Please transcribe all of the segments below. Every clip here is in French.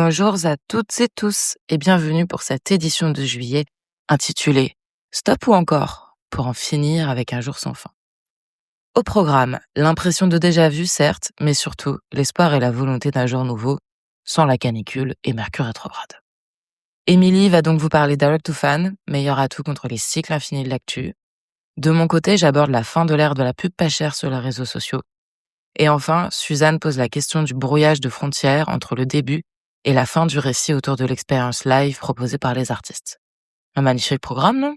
Bonjour à toutes et tous et bienvenue pour cette édition de juillet intitulée Stop ou encore pour en finir avec un jour sans fin. Au programme, l'impression de déjà-vu certes, mais surtout l'espoir et la volonté d'un jour nouveau, sans la canicule et Mercure rétrograde. Émilie va donc vous parler Direct to Fan, meilleur atout contre les cycles infinis de l'actu. De mon côté, j'aborde la fin de l'ère de la pub pas chère sur les réseaux sociaux. Et enfin, Suzanne pose la question du brouillage de frontières entre le début et la fin du récit autour de l'expérience live proposée par les artistes. Un magnifique programme, non ?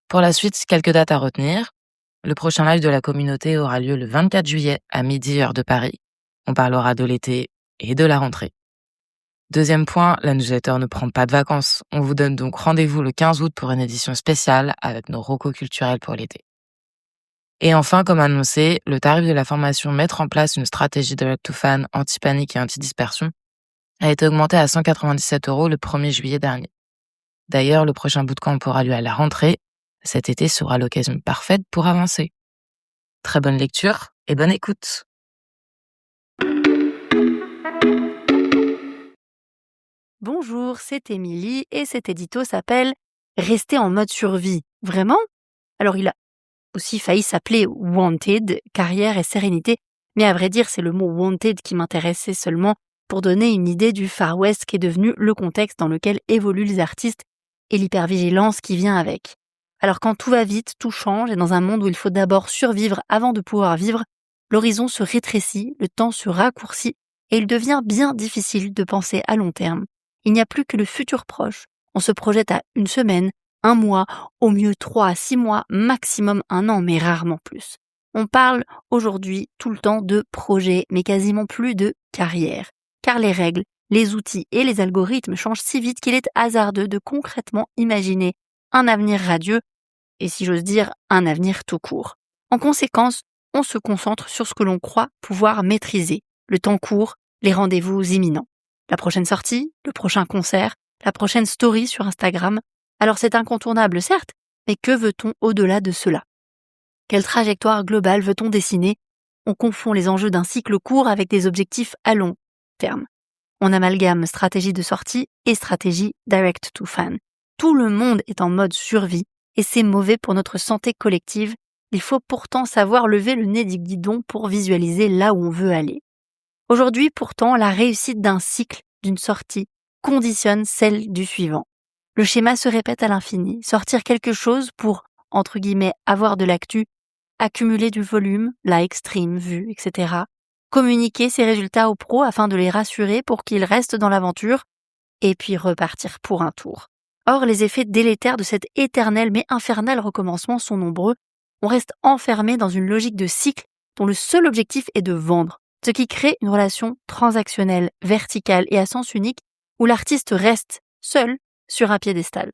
Pour la suite, quelques dates à retenir. Le prochain live de la communauté aura lieu le 24 juillet à midi heure de Paris. On parlera de l'été et de la rentrée. Deuxième point, la newsletter ne prend pas de vacances. On vous donne donc rendez-vous le 15 août pour une édition spéciale avec nos recos culturels pour l'été. Et enfin, comme annoncé, le tarif de la formation Mettre en place une stratégie Direct to Fan anti-panique et anti-dispersion a été augmenté à 197 € le 1er juillet dernier. D'ailleurs, le prochain bootcamp aura lieu à la rentrée. Cet été sera l'occasion parfaite pour avancer. Très bonne lecture et bonne écoute. Bonjour, c'est Émilie et cet édito s'appelle « Rester en mode survie ». Vraiment ? Alors il a aussi failli s'appeler « Wanted », carrière et sérénité, mais à vrai dire c'est le mot « wanted » qui m'intéressait seulement pour donner une idée du Far West qui est devenu le contexte dans lequel évoluent les artistes et l'hypervigilance qui vient avec. Alors quand tout va vite, tout change et dans un monde où il faut d'abord survivre avant de pouvoir vivre, l'horizon se rétrécit, le temps se raccourcit et il devient bien difficile de penser à long terme. Il n'y a plus que le futur proche. On se projette à 1 semaine, 1 mois, au mieux 3 à 6 mois, maximum 1 an, mais rarement plus. On parle aujourd'hui tout le temps de projet, mais quasiment plus de carrière. Car les règles, les outils et les algorithmes changent si vite qu'il est hasardeux de concrètement imaginer un avenir radieux, et si j'ose dire, un avenir tout court. En conséquence, on se concentre sur ce que l'on croit pouvoir maîtriser. Le temps court, les rendez-vous imminents. La prochaine sortie, le prochain concert, la prochaine story sur Instagram. Alors c'est incontournable certes, mais que veut-on au-delà de cela ? Quelle trajectoire globale veut-on dessiner ? On confond les enjeux d'un cycle court avec des objectifs à long terme. On amalgame stratégie de sortie et stratégie direct to fan. Tout le monde est en mode survie et c'est mauvais pour notre santé collective. Il faut pourtant savoir lever le nez du guidon pour visualiser là où on veut aller. Aujourd'hui, pourtant, la réussite d'un cycle, d'une sortie, conditionne celle du suivant. Le schéma se répète à l'infini. Sortir quelque chose pour, entre guillemets, avoir de l'actu, accumuler du volume, likes, streams, vues, etc. Communiquer ses résultats aux pros afin de les rassurer pour qu'ils restent dans l'aventure, et puis repartir pour un tour. Or, les effets délétères de cet éternel mais infernal recommencement sont nombreux. On reste enfermé dans une logique de cycle dont le seul objectif est de vendre. Ce qui crée une relation transactionnelle, verticale et à sens unique où l'artiste reste seul sur un piédestal.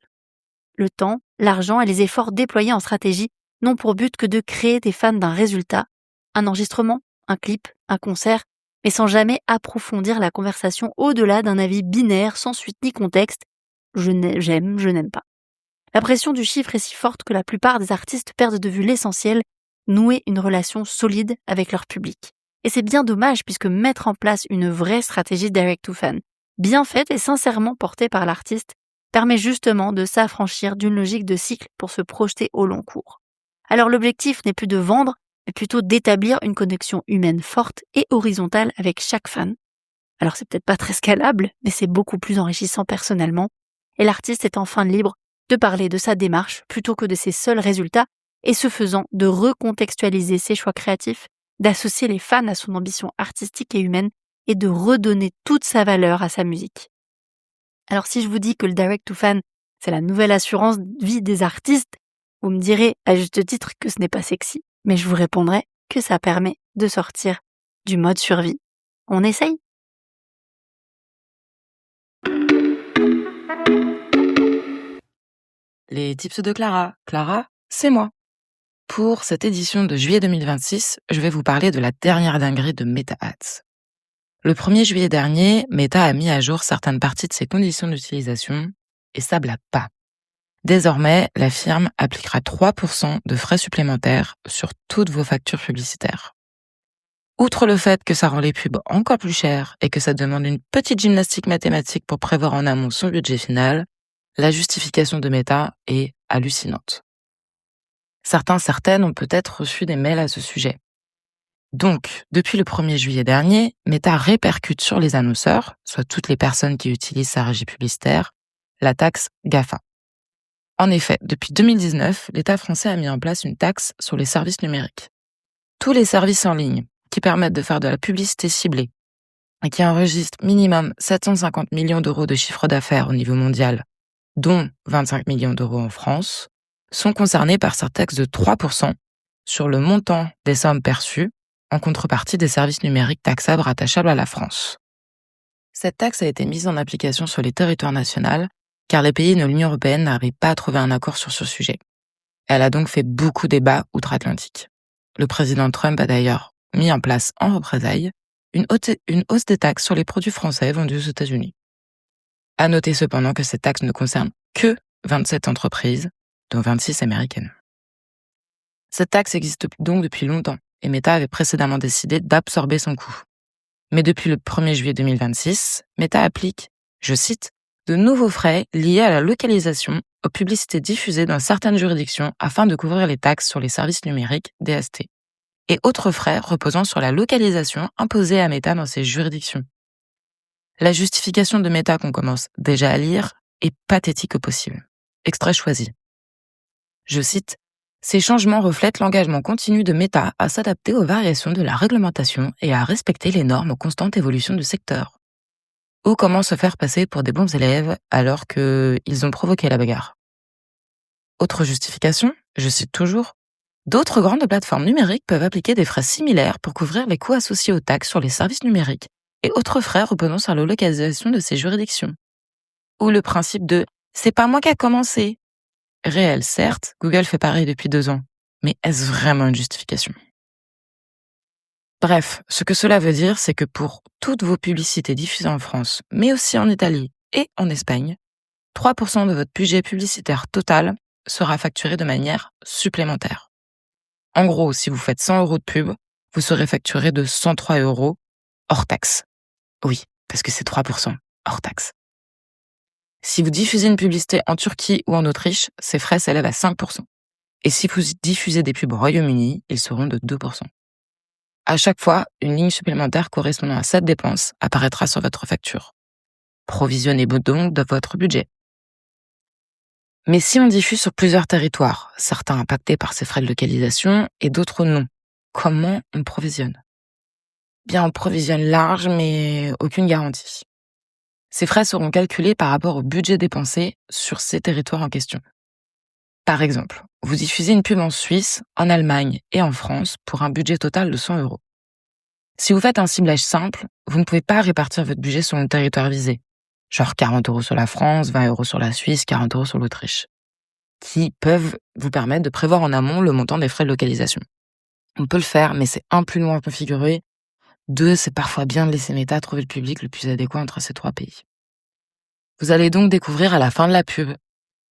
Le temps, l'argent et les efforts déployés en stratégie n'ont pour but que de créer des fans d'un résultat, un enregistrement, un clip, un concert, mais sans jamais approfondir la conversation au-delà d'un avis binaire sans suite ni contexte. J'aime, je n'aime pas. La pression du chiffre est si forte que la plupart des artistes perdent de vue l'essentiel, nouer une relation solide avec leur public. Et c'est bien dommage puisque mettre en place une vraie stratégie direct to fan, bien faite et sincèrement portée par l'artiste, permet justement de s'affranchir d'une logique de cycle pour se projeter au long cours. Alors l'objectif n'est plus de vendre, mais plutôt d'établir une connexion humaine forte et horizontale avec chaque fan. Alors c'est peut-être pas très scalable, mais c'est beaucoup plus enrichissant personnellement, et l'artiste est enfin libre de parler de sa démarche plutôt que de ses seuls résultats, et ce faisant de recontextualiser ses choix créatifs, d'associer les fans à son ambition artistique et humaine et de redonner toute sa valeur à sa musique. Alors si je vous dis que le direct to fan, c'est la nouvelle assurance vie des artistes, vous me direz à juste titre que ce n'est pas sexy, mais je vous répondrai que ça permet de sortir du mode survie. On essaye ? Les tips de Clara. Clara, c'est moi. Pour cette édition de juillet 2026, je vais vous parler de la dernière dinguerie de Meta Ads. Le 1er juillet dernier, Meta a mis à jour certaines parties de ses conditions d'utilisation et ça blâme pas. Désormais, la firme appliquera 3% de frais supplémentaires sur toutes vos factures publicitaires. Outre le fait que ça rend les pubs encore plus chères et que ça demande une petite gymnastique mathématique pour prévoir en amont son budget final, la justification de Meta est hallucinante. Certaines ont peut-être reçu des mails à ce sujet. Donc, depuis le 1er juillet dernier, Meta répercute sur les annonceurs, soit toutes les personnes qui utilisent sa régie publicitaire, la taxe GAFA. En effet, depuis 2019, l'État français a mis en place une taxe sur les services numériques. Tous les services en ligne qui permettent de faire de la publicité ciblée et qui enregistrent minimum 750 millions d'euros de chiffre d'affaires au niveau mondial, dont 25 millions d'euros en France, sont concernés par cette taxe de 3% sur le montant des sommes perçues en contrepartie des services numériques taxables rattachables à la France. Cette taxe a été mise en application sur les territoires nationaux car les pays de l'Union européenne n'arrivent pas à trouver un accord sur ce sujet. Elle a donc fait beaucoup débat outre-Atlantique. Le président Trump a d'ailleurs mis en place en représailles une hausse des taxes sur les produits français vendus aux États-Unis. À noter cependant que cette taxe ne concerne que 27 entreprises, dont 26 américaines. Cette taxe existe donc depuis longtemps et Meta avait précédemment décidé d'absorber son coût. Mais depuis le 1er juillet 2026, Meta applique, je cite, de nouveaux frais liés à la localisation aux publicités diffusées dans certaines juridictions afin de couvrir les taxes sur les services numériques DST et autres frais reposant sur la localisation imposée à Meta dans ces juridictions. La justification de Meta qu'on commence déjà à lire est pathétique au possible. Extrait choisi. Je cite, « Ces changements reflètent l'engagement continu de Meta à s'adapter aux variations de la réglementation et à respecter les normes en constante évolution du secteur. » Ou comment se faire passer pour des bons élèves alors qu'ils ont provoqué la bagarre. Autre justification, je cite toujours, « D'autres grandes plateformes numériques peuvent appliquer des frais similaires pour couvrir les coûts associés aux taxes sur les services numériques et autres frais reposant sur la localisation de ces juridictions. » Ou le principe de « c'est pas moi qui a commencé ». Réel, certes, Google fait pareil depuis 2 ans, mais est-ce vraiment une justification ? Bref, ce que cela veut dire, c'est que pour toutes vos publicités diffusées en France, mais aussi en Italie et en Espagne, 3% de votre budget publicitaire total sera facturé de manière supplémentaire. En gros, si vous faites 100 € de pub, vous serez facturé de 103 € hors taxe. Oui, parce que c'est 3% hors taxe. Si vous diffusez une publicité en Turquie ou en Autriche, ces frais s'élèvent à 5%. Et si vous diffusez des pubs au Royaume-Uni, ils seront de 2%. À chaque fois, une ligne supplémentaire correspondant à cette dépense apparaîtra sur votre facture. Provisionnez-vous donc de votre budget. Mais si on diffuse sur plusieurs territoires, certains impactés par ces frais de localisation et d'autres non, comment on provisionne ? Bien, on provisionne large, mais aucune garantie. Ces frais seront calculés par rapport au budget dépensé sur ces territoires en question. Par exemple, vous diffusez une pub en Suisse, en Allemagne et en France pour un budget total de 100 €. Si vous faites un ciblage simple, vous ne pouvez pas répartir votre budget sur le territoire visé. Genre 40 € sur la France, 20 € sur la Suisse, 40 € sur l'Autriche, qui peuvent vous permettre de prévoir en amont le montant des frais de localisation. On peut le faire, mais c'est 1, plus loin à configurer. 2, c'est parfois bien de laisser Meta trouver le public le plus adéquat entre ces 3 pays. Vous allez donc découvrir à la fin de la pub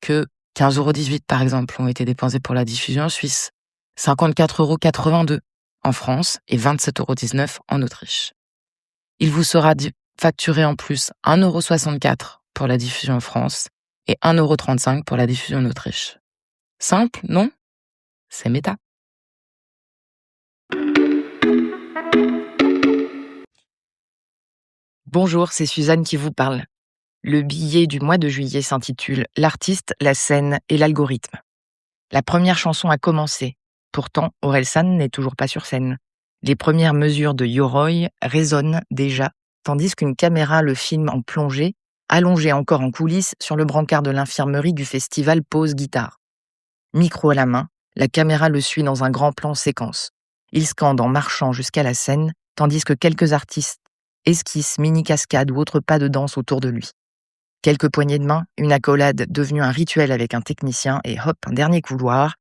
que 15,18 € par exemple ont été dépensés pour la diffusion en Suisse, 54,82 € en France et 27,19 € en Autriche. Il vous sera facturé en plus 1,64 € pour la diffusion en France et 1,35 € pour la diffusion en Autriche. Simple, non ? C'est Meta. Bonjour, c'est Suzanne qui vous parle. Le billet du mois de juillet s'intitule « L'artiste, la scène et l'algorithme ». La première chanson a commencé. Pourtant, Orelsan n'est toujours pas sur scène. Les premières mesures de Yoroi résonnent déjà, tandis qu'une caméra le filme en plongée, allongé encore en coulisses sur le brancard de l'infirmerie du festival Pause Guitare. Micro à la main, la caméra le suit dans un grand plan séquence. Il scande en marchant jusqu'à la scène, tandis que quelques artistes esquissent mini-cascades ou autres pas de danse autour de lui. Quelques poignées de main, une accolade devenue un rituel avec un technicien et hop, un dernier couloir,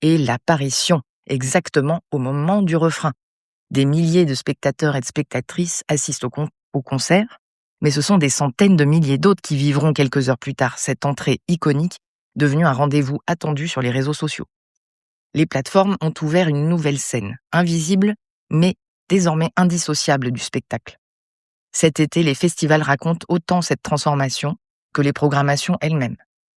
et l'apparition, exactement au moment du refrain. Des milliers de spectateurs et de spectatrices assistent au concert, mais ce sont des centaines de milliers d'autres qui vivront quelques heures plus tard cette entrée iconique, devenue un rendez-vous attendu sur les réseaux sociaux. Les plateformes ont ouvert une nouvelle scène, invisible, mais désormais indissociable du spectacle. Cet été, les festivals racontent autant cette transformation que les programmations elles-mêmes.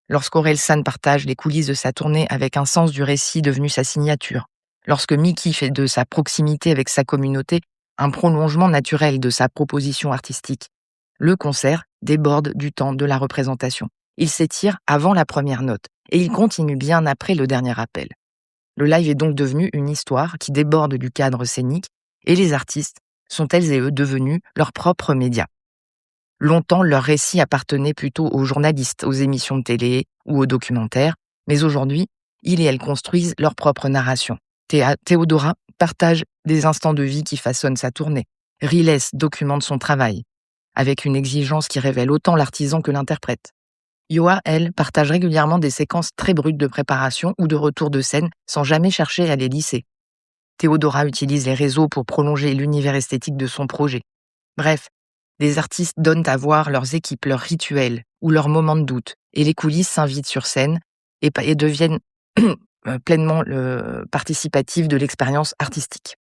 Lorsqu'Orelsan partage les coulisses de sa tournée avec un sens du récit devenu sa signature, lorsque Mickey fait de sa proximité avec sa communauté un prolongement naturel de sa proposition artistique, le concert déborde du temps de la représentation. Il s'étire avant la première note et il continue bien après le dernier appel. Le live est donc devenu une histoire qui déborde du cadre scénique et les artistes sont elles et eux devenus leurs propres médias. Longtemps, leur récit appartenait plutôt aux journalistes, aux émissions de télé ou aux documentaires, mais aujourd'hui, ils et elles construisent leur propre narration. Théodora partage des instants de vie qui façonnent sa tournée. Riles documente son travail, avec une exigence qui révèle autant l'artisan que l'interprète. Yoa, elle, partage régulièrement des séquences très brutes de préparation ou de retour de scène sans jamais chercher à les lisser. Théodora utilise les réseaux pour prolonger l'univers esthétique de son projet. Bref, des artistes donnent à voir leurs équipes, leurs rituels ou leurs moments de doute, et les coulisses s'invitent sur scène et deviennent pleinement participatives de l'expérience artistique.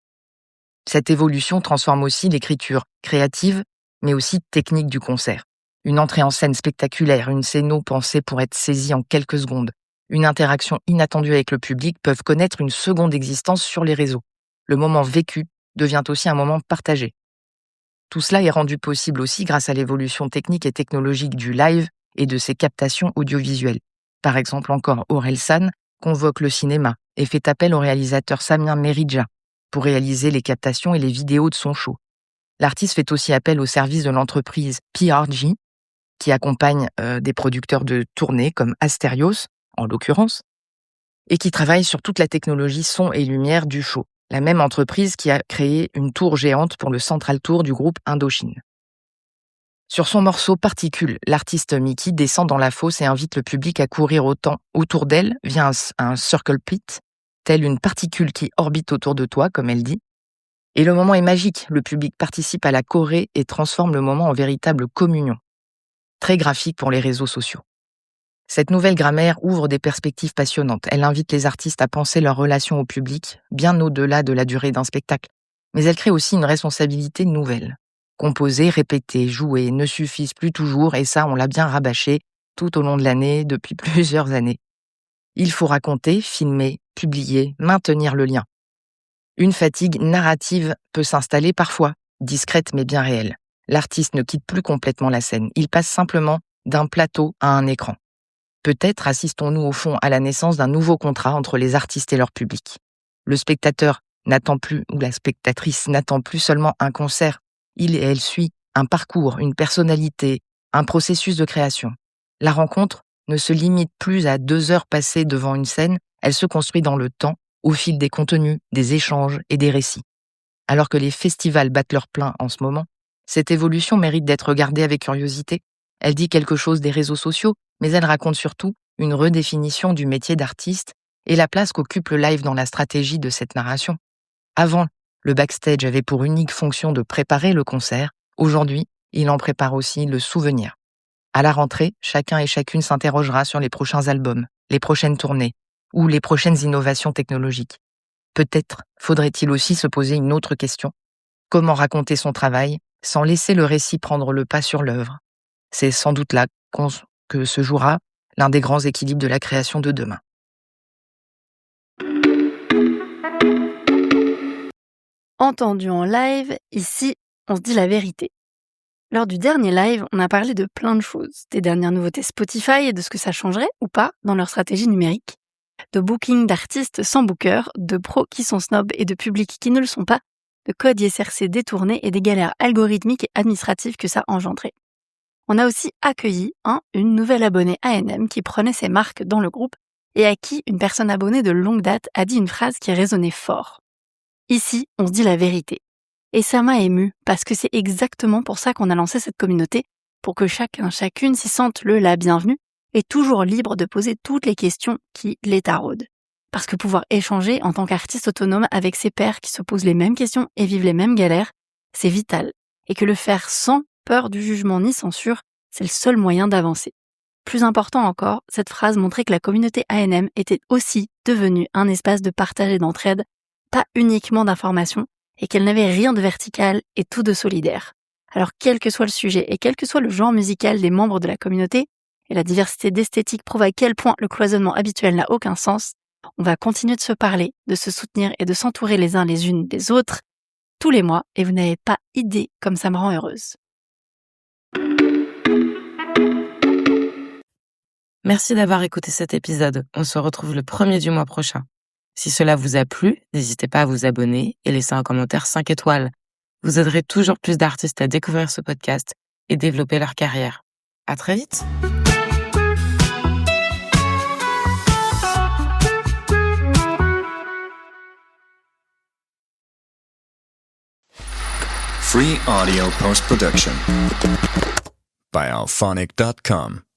Cette évolution transforme aussi l'écriture créative, mais aussi technique du concert. Une entrée en scène spectaculaire, une scéno pensée pour être saisie en quelques secondes, une interaction inattendue avec le public peuvent connaître une seconde existence sur les réseaux. Le moment vécu devient aussi un moment partagé. Tout cela est rendu possible aussi grâce à l'évolution technique et technologique du live et de ses captations audiovisuelles. Par exemple, encore Orelsan convoque le cinéma et fait appel au réalisateur Samir Meridja pour réaliser les captations et les vidéos de son show. L'artiste fait aussi appel au service de l'entreprise PRG, qui accompagne des producteurs de tournées comme Asterios, en l'occurrence, et qui travaille sur toute la technologie son et lumière du show. La même entreprise qui a créé une tour géante pour le Central Tour du groupe Indochine. Sur son morceau Particule, l'artiste Mickey descend dans la fosse et invite le public à courir autour d'elle via un circle pit, telle une particule qui orbite autour de toi, comme elle dit. Et le moment est magique, le public participe à la choré et transforme le moment en véritable communion. Très graphique pour les réseaux sociaux. Cette nouvelle grammaire ouvre des perspectives passionnantes. Elle invite les artistes à penser leur relation au public, bien au-delà de la durée d'un spectacle. Mais elle crée aussi une responsabilité nouvelle. Composer, répéter, jouer ne suffisent plus toujours, et ça, on l'a bien rabâché tout au long de l'année, depuis plusieurs années. Il faut raconter, filmer, publier, maintenir le lien. Une fatigue narrative peut s'installer parfois, discrète mais bien réelle. L'artiste ne quitte plus complètement la scène, il passe simplement d'un plateau à un écran. Peut-être assistons-nous au fond à la naissance d'un nouveau contrat entre les artistes et leur public. Le spectateur n'attend plus, ou la spectatrice n'attend plus seulement un concert. Il et elle suit un parcours, une personnalité, un processus de création. La rencontre ne se limite plus à 2 heures passées devant une scène, elle se construit dans le temps, au fil des contenus, des échanges et des récits. Alors que les festivals battent leur plein en ce moment, cette évolution mérite d'être regardée avec curiosité. Elle dit quelque chose des réseaux sociaux, mais elle raconte surtout une redéfinition du métier d'artiste et la place qu'occupe le live dans la stratégie de cette narration. Avant, le backstage avait pour unique fonction de préparer le concert. Aujourd'hui, il en prépare aussi le souvenir. À la rentrée, chacun et chacune s'interrogera sur les prochains albums, les prochaines tournées ou les prochaines innovations technologiques. Peut-être faudrait-il aussi se poser une autre question. Comment raconter son travail sans laisser le récit prendre le pas sur l'œuvre? C'est sans doute là que se jouera l'un des grands équilibres de la création de demain. Entendu en live, ici, on se dit la vérité. Lors du dernier live, on a parlé de plein de choses, des dernières nouveautés Spotify et de ce que ça changerait ou pas dans leur stratégie numérique, de booking d'artistes sans booker, de pros qui sont snobs et de publics qui ne le sont pas, de codes ISRC détournés et des galères algorithmiques et administratives que ça engendrait. On a aussi accueilli une nouvelle abonnée A&M qui prenait ses marques dans le groupe et à qui une personne abonnée de longue date a dit une phrase qui résonnait fort. Ici, on se dit la vérité. Et ça m'a émue parce que c'est exactement pour ça qu'on a lancé cette communauté, pour que chacune s'y sente la bienvenue et toujours libre de poser toutes les questions qui les taraudent. Parce que pouvoir échanger en tant qu'artiste autonome avec ses pairs qui se posent les mêmes questions et vivent les mêmes galères, c'est vital. Et que le faire sans peur du jugement ni censure, c'est le seul moyen d'avancer. Plus important encore, cette phrase montrait que la communauté A&M était aussi devenue un espace de partage et d'entraide, pas uniquement d'information, et qu'elle n'avait rien de vertical et tout de solidaire. Alors quel que soit le sujet et quel que soit le genre musical des membres de la communauté, et la diversité d'esthétique prouve à quel point le cloisonnement habituel n'a aucun sens, on va continuer de se parler, de se soutenir et de s'entourer les uns les unes des autres tous les mois, et vous n'avez pas idée comme ça me rend heureuse. Merci d'avoir écouté cet épisode. On se retrouve le 1er du mois prochain. Si cela vous a plu, n'hésitez pas à vous abonner et laisser un commentaire 5 étoiles. Vous aiderez toujours plus d'artistes à découvrir ce podcast et développer leur carrière. À très vite! Free audio post-production by alphonic.com.